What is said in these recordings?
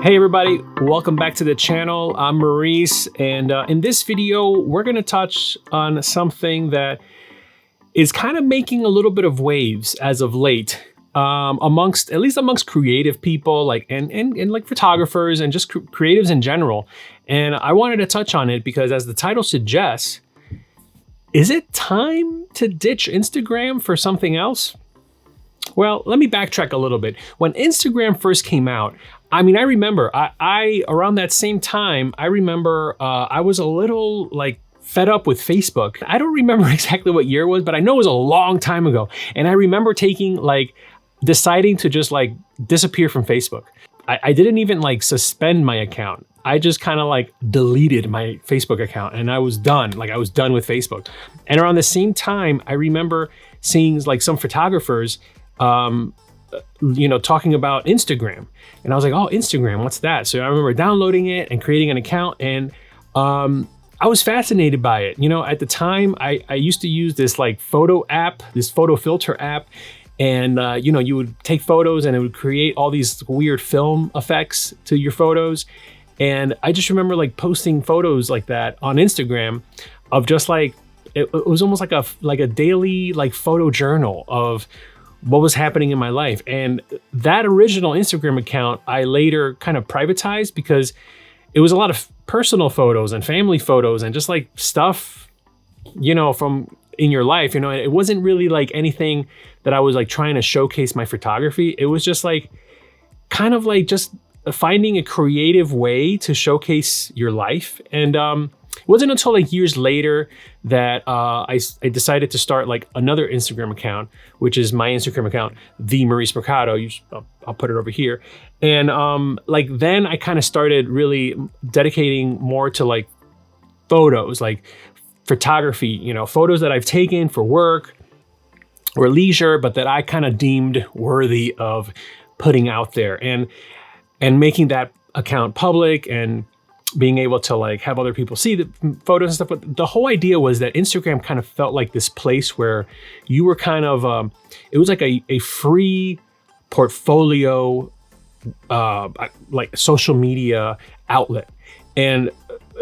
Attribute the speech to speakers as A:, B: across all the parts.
A: Hey everybody, welcome back to the channel. I'm Maurice, and in this video, we're gonna touch on something that is kind of making a little bit of waves as of late, amongst creative people, like and like photographers and just creatives in general. And I wanted to touch on it because, as the title suggests, is it time to ditch Instagram for something else? Well, let me backtrack a little bit. When Instagram first came out, I remember I around that same time, I remember I was a little like fed up with Facebook. I don't remember exactly what year it was, but I know it was a long time ago. And I remember deciding to just like disappear from Facebook. I didn't even like suspend my account. I just kind of like deleted my Facebook account and I was done. Like I was done with Facebook. And around the same time, I remember seeing like some photographers talking about Instagram. And I was like, oh, Instagram, what's that? So I remember downloading it and creating an account, and I was fascinated by it. At the time, I used to use this like photo app, this photo filter app, and you would take photos and it would create all these weird film effects to your photos. And I just remember like posting photos like that on Instagram of just like, it was almost like a daily like photo journal of what was happening in my life. And that original Instagram account, I later kind of privatized because it was a lot of personal photos and family photos and just like stuff, from in your life, it wasn't really like anything that I was like trying to showcase my photography. It was just like, kind of like just finding a creative way to showcase your life. And it wasn't until like years later that I decided to start like another Instagram account, which is my Instagram account, VERO. I'll put it over here. And then I kind of started really dedicating more to like photos, like photography, photos that I've taken for work or leisure, but that I kind of deemed worthy of putting out there and making that account public and being able to like have other people see the photos and stuff. But the whole idea was that Instagram kind of felt like this place where you were kind of, it was like a free portfolio, like social media outlet. And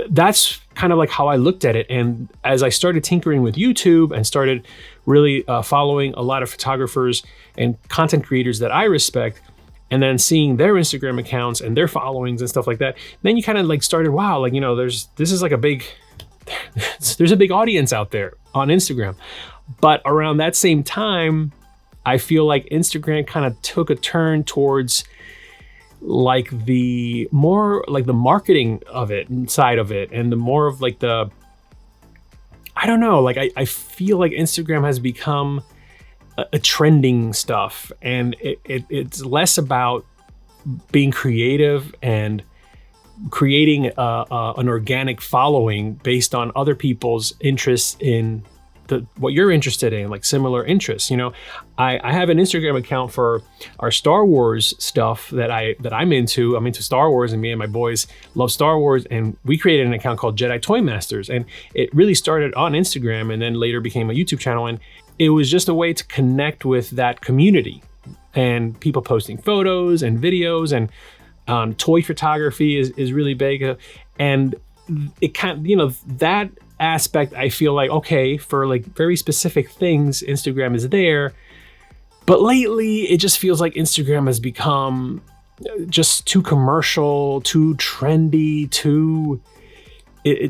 A: that's kind of like how I looked at it. And as I started tinkering with YouTube and started really following a lot of photographers and content creators that I respect, and then seeing their Instagram accounts and their followings and stuff like that, then you kind of like started, wow, like, there's a big audience out there on Instagram. But around that same time, I feel like Instagram kind of took a turn towards like the more like the marketing of it side of it, and the more of like the, I don't know, like I feel like Instagram has become a trending stuff, and it's less about being creative and creating an organic following based on other people's interests in what you're interested in, like similar interests. I have an Instagram account for our Star Wars stuff that I'm into. I'm into Star Wars, and me and my boys love Star Wars, and we created an account called Jedi Toy Masters, and it really started on Instagram and then later became a YouTube channel. And it was just a way to connect with that community and people posting photos and videos, and toy photography is really big. And it kind of, that aspect, I feel like, okay, for like very specific things, Instagram is there. But lately, it just feels like Instagram has become just too commercial, too trendy,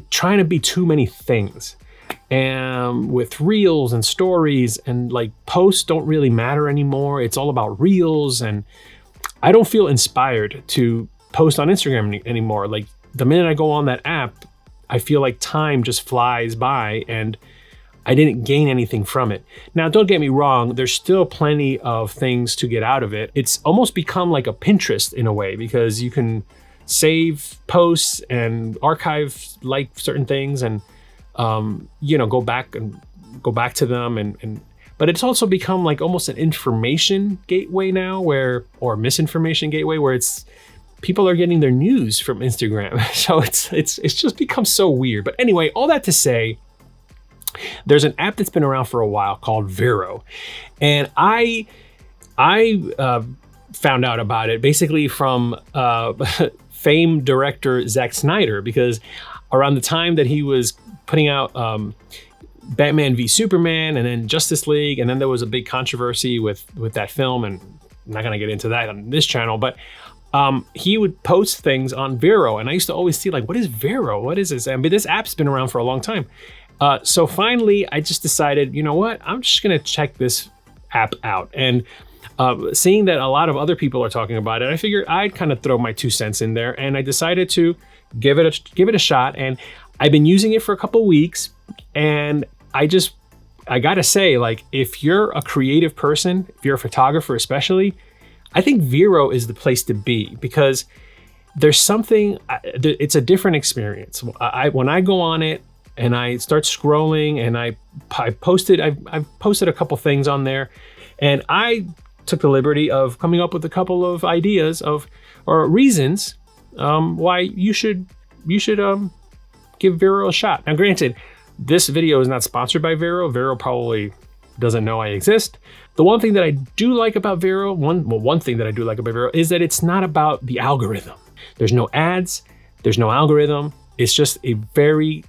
A: trying to be too many things. And with reels and stories, and like posts don't really matter anymore. It's all about reels, and I don't feel inspired to post on Instagram anymore. Like the minute I go on that app, I feel like time just flies by and I didn't gain anything from it. Now, don't get me wrong, there's still plenty of things to get out of it. It's almost become like a Pinterest in a way, because you can save posts and archive like certain things and go back to them, but it's also become like almost an information gateway now, or misinformation gateway, where it's people are getting their news from Instagram. So it's just become so weird. But anyway, all that to say, there's an app that's been around for a while called VERO, and I found out about it basically from famed director Zack Snyder, because around the time that he was putting out Batman v Superman and then Justice League, and then there was a big controversy with that film, and I'm not gonna get into that on this channel, but he would post things on VERO, and I used to always see like, what is VERO? What is this? I mean, this app's been around for a long time. So finally, I just decided, you know what? I'm just gonna check this app out. And seeing that a lot of other people are talking about it, I figured I'd kind of throw my 2 cents in there, and I decided to give it a shot. And I've been using it for a couple weeks, and I gotta say, like, if you're a creative person, if you're a photographer especially, I think VERO is the place to be, because there's something, it's a different experience. When I go on it and I start scrolling, and I've posted a couple things on there, and I took the liberty of coming up with a couple of ideas or reasons why you should give VERO a shot. Now, granted, this video is not sponsored by VERO. VERO probably doesn't know I exist. The one thing that I do like about VERO, one thing that I do like about VERO is that it's not about the algorithm. There's no ads, there's no algorithm. It's just a very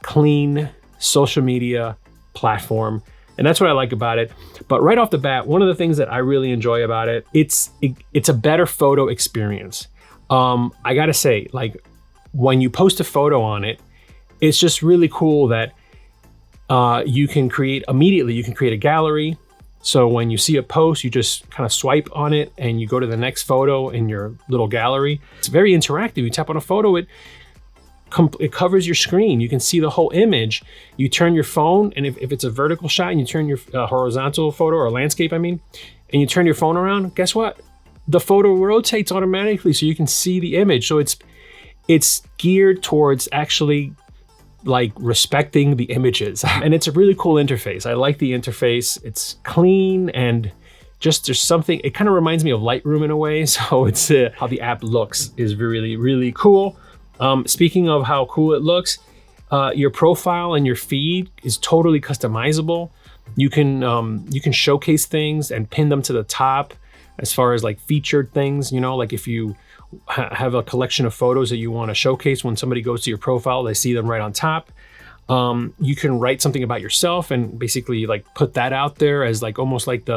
A: clean social media platform. And that's what I like about it. But right off the bat, one of the things that I really enjoy about it, it's a better photo experience. I gotta say, like, when you post a photo on it, it's just really cool that you can create a gallery. So when you see a post, you just kind of swipe on it and you go to the next photo in your little gallery. It's very interactive. You tap on a photo, it covers your screen. You can see the whole image. You turn your phone, and if it's a vertical shot and you turn your horizontal photo or landscape, I mean, and you turn your phone around, guess what? The photo rotates automatically so you can see the image. So it's geared towards actually like respecting the images. And it's a really cool interface. I like the interface. It's clean, and just there's something, it kind of reminds me of Lightroom in a way. So it's how the app looks is really, really cool. Speaking of how cool it looks, your profile and your feed is totally customizable. You can showcase things and pin them to the top as far as like featured things, you know, like if you have a collection of photos that you want to showcase, when somebody goes to your profile, they see them right on top. You can write something about yourself and basically like put that out there as like almost like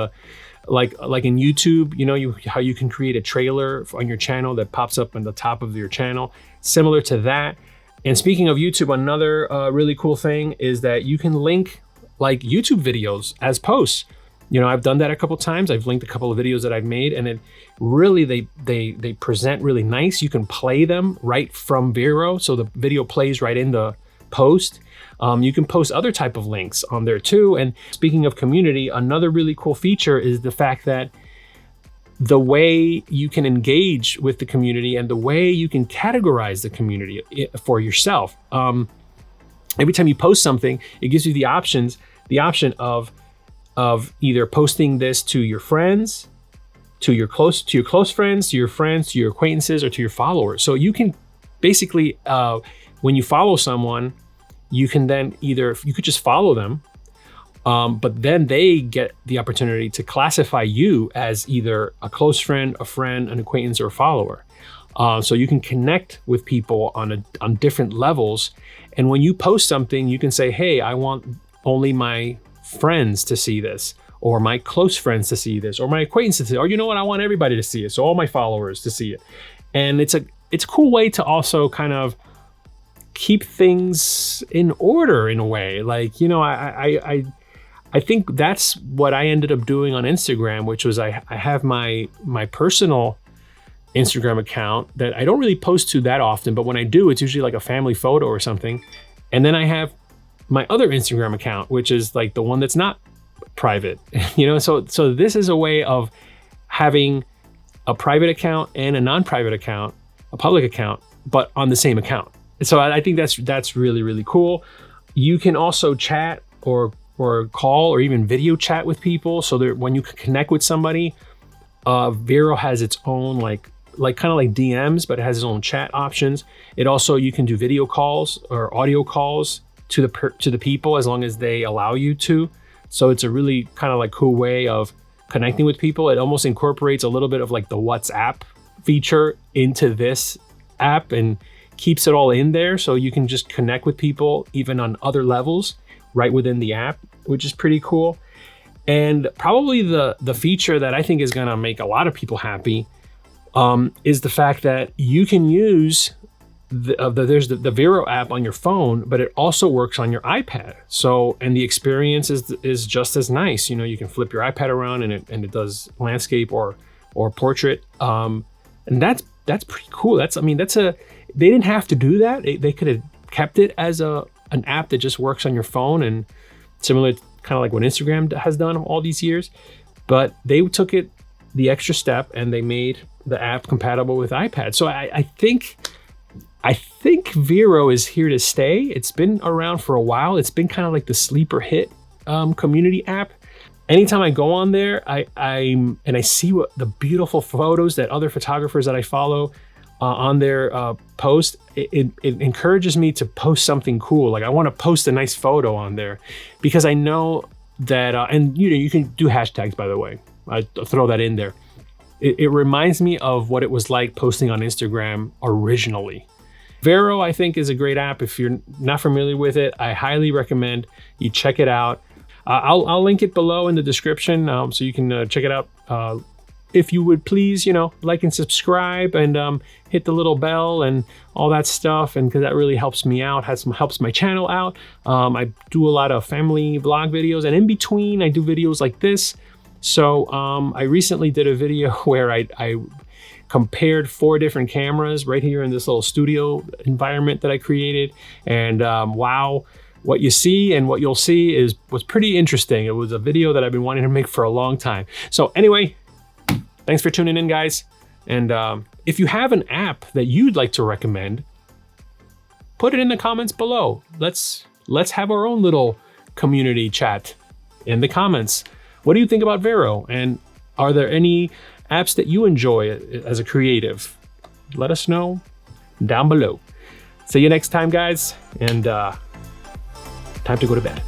A: like in YouTube, you know, how you can create a trailer on your channel that pops up on the top of your channel, similar to that. And speaking of YouTube, another really cool thing is that you can link like YouTube videos as posts. You know, I've done that a couple times. I've linked a couple of videos that I've made, and it really, they present really nice. You can play them right from VERO, so the video plays right in the post. You can post other type of links on there too. And speaking of community, another really cool feature is the fact that the way you can engage with the community and the way you can categorize the community for yourself. Every time you post something, it gives you the option of either posting this to your friends, to your close friends, to your friends, to your acquaintances, or to your followers. So you can basically, when you follow someone, you can then you could just follow them, but then they get the opportunity to classify you as either a close friend, an acquaintance, or a follower. So you can connect with people on different levels. And when you post something, you can say, hey, I want only my friends to see this, or my close friends to see this, or my acquaintances to see it, or you know what, I want everybody to see it, so all my followers to see it. And it's a cool way to also kind of keep things in order in a way. Like, you know, I think that's what I ended up doing on Instagram, which was I have my personal Instagram account that I don't really post to that often, but when I do, it's usually like a family photo or something. And then I have my other Instagram account, which is like the one that's not private, you know? So this is a way of having a private account and a non-private account, a public account, but on the same account. So I think that's really, really cool. You can also chat or call or even video chat with people. So that when you connect with somebody, VERO has its own like kind of like DMs, but it has its own chat options. It also, you can do video calls or audio calls to the people as long as they allow you to. So it's a really kind of like cool way of connecting with people. It almost incorporates a little bit of like the WhatsApp feature into this app and keeps it all in there, so you can just connect with people even on other levels right within the app, which is pretty cool. And probably the feature that I think is gonna make a lot of people happy is the fact that you can use there's the VERO app on your phone, but it also works on your iPad. So, and the experience is just as nice. You know, you can flip your iPad around and it does landscape or portrait. And that's pretty cool. They didn't have to do that. They could have kept it as an app that just works on your phone, and similar kind of like what Instagram has done all these years. But they took it the extra step and they made the app compatible with iPad. So I think VERO is here to stay. It's been around for a while. It's been kind of like the sleeper hit community app. Anytime I go on there, I see what the beautiful photos that other photographers that I follow on their post, it encourages me to post something cool. Like I want to post a nice photo on there because I know that, and you can do hashtags, by the way. I throw that in there. It reminds me of what it was like posting on Instagram originally. VERO, I think, is a great app. If you're not familiar with it, I highly recommend you check it out. I'll link it below in the description, so you can check it out. If you would please, like and subscribe and hit the little bell and all that stuff, and because that really helps me out, helps my channel out. I do a lot of family vlog videos, and in between I do videos like this. So I recently did a video where I compared 4 different cameras right here in this little studio environment that I created, and wow, what you see and what you'll see was pretty interesting. It was a video that I've been wanting to make for a long time. So anyway, thanks for tuning in, guys. And if you have an app that you'd like to recommend, put it in the comments below. Let's have our own little community chat in the comments. What do you think about VERO? And are there any apps that you enjoy as a creative? Let us know down below. See you next time, guys. And time to go to bed.